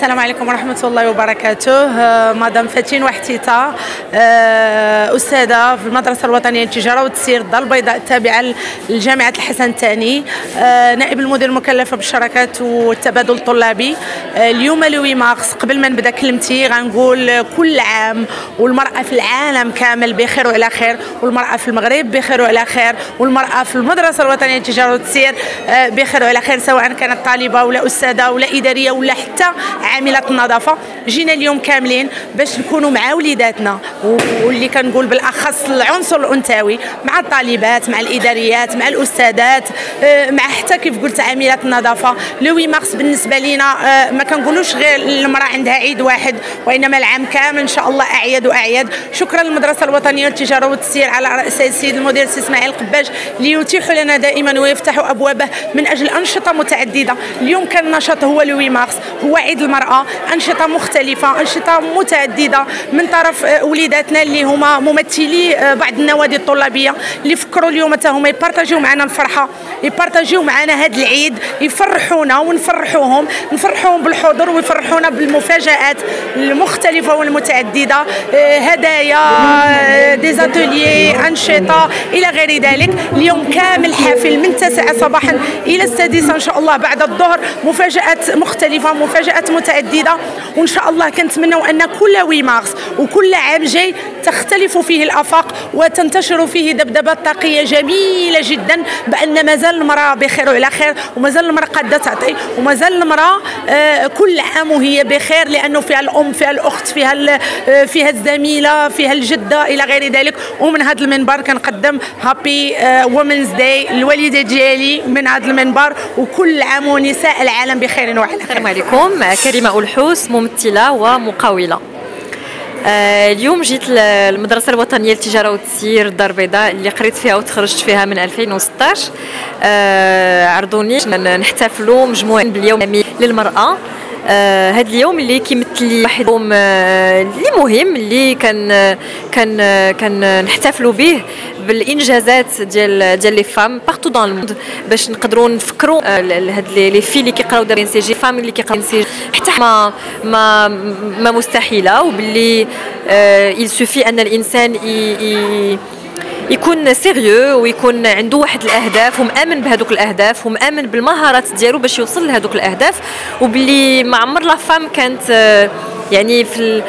السلام عليكم ورحمة الله وبركاته. مدام فاتين وحتيتا، أستاذة في المدرسة الوطنية للتجارة والتسيير الدار البيضاء التابعة لجامعة الحسن الثاني، نائب المدير المكلفة بالشراكات والتبادل الطلابي. اليوم لوي مارس، قبل ما نبدا كلمتي غنقول كل عام والمرأة في العالم كامل بخير وعلى خير، والمرأة في المغرب بخير وعلى خير، والمرأة في المدرسة الوطنية للتجارة والتسيير بخير وعلى خير، سواء كانت طالبة ولا أستاذة ولا إدارية ولا حتى عاملة النظافة. جينا اليوم كاملين باش نكونوا مع وليداتنا، واللي كنقول بالاخص العنصر الانثوي، مع الطالبات، مع الاداريات، مع الاستاذات، مع حتى كيف قلت عاملات النظافه. لو 8 مارس بالنسبه لينا ما كنقولوش غير المراه عندها عيد واحد، وانما العام كامل ان شاء الله اعياد واعياد. شكرا للمدرسه الوطنيه للتجاره والتسيير على راس السيد المدير السي اسماعيل قباج، اللي يتيح لنا دائما ويفتح ابوابه من اجل انشطه متعدده. اليوم كان النشاط هو لو 8 مارس، هو عيد المراه، انشطه مختلفه، انشطه متعدده من طرف وليداتنا اللي هما ممثلي بعض النوادي الطلابيه، اللي فكروا اليوم حتى هما يبارطاجيو معنا الفرحه، يبارطاجيو معنا هذا العيد، يفرحونا ونفرحوهم، نفرحوهم بالحضور ويفرحونا بالمفاجآت المختلفه والمتعدده، هدايا، ديزاتوليي، انشطه الى غير ذلك. اليوم كامل حافل من 9 صباحا الى 6 ان شاء الله بعد الظهر، مفاجآت مختلفه، مفاجآت متعدده، وان شاء الله كنتمنوا ان كل 8 مارس وكل عام جاي تختلف فيه الافاق وتنتشر فيه دبدبات طاقيه جميله جدا، بان مازال المراه بخير وعلى خير، ومازال المراه قاده تعطي، ومازال المراه كل عام وهي بخير، لانه فيها الام، فيها الاخت، فيها الزميله، فيها الجده الى غير ذلك. ومن هذا المنبر كنقدم هابي وومنز داي للوالده ديالي من هذا المنبر، وكل عام ونساء العالم بخير وعلى خير. السلام عليكم، كريمه الحوس، ممثله ومقاوله. اليوم جيت للمدرسة الوطنية للتجارة والتسيير الدار البيضاء اللي قريت فيها وتخرجت فيها من 2016. عرضوني نحتفلوا مجموعة باليوم للمرأة. هذا اليوم اللي كيمثل لي واحد يوم اللي مهم، اللي كان نحتفلوا به بالانجازات ديال لي فام بارتو دون الموند، باش نقدروا نفكروا هاد لي في اللي كيقراو دابا سي جي، فام اللي كيقراو سي جي، حتى ما مستحيله، وباللي il suffit ان الانسان يكون سيريو ويكون عنده واحد الاهداف ومآمن بهذوك الاهداف ومآمن بالمهارات ديالو باش يوصل لهذوك الاهداف، وباللي ما عمر لا فام كانت يعني في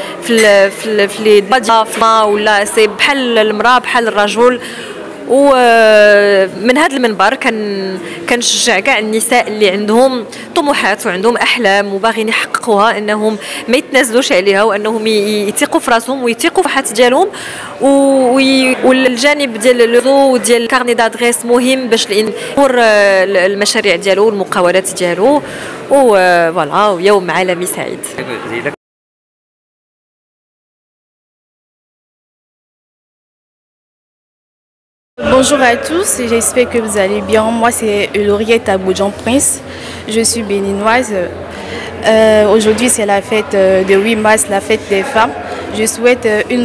ولا سي بحال المراه بحال الرجل. ومن هذا المنبر كنشجع كاع النساء اللي عندهم طموحات وعندهم احلام وباغيين يحققوها انهم ما يتنازلوش عليها، وانهم يثقوا في راسهم ويثقوا في الحياه ديالهم. والجانب ديال لو ديال كارني دادريس مهم باش يطور المشاريع ديالو والمقاولات ديالو. وفوالا، ويوم عالمي سعيد. Bonjour à tous, j'espère que vous allez bien. Moi c'est Lauriette Aboudjan-Prince, je suis béninoise. Aujourd'hui c'est la fête de 8 mars, la fête des femmes. Je souhaite une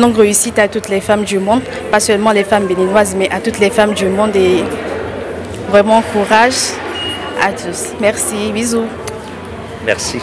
longue réussite à toutes les femmes du monde, pas seulement les femmes béninoises mais à toutes les femmes du monde, et vraiment courage à tous. Merci, bisous. Merci.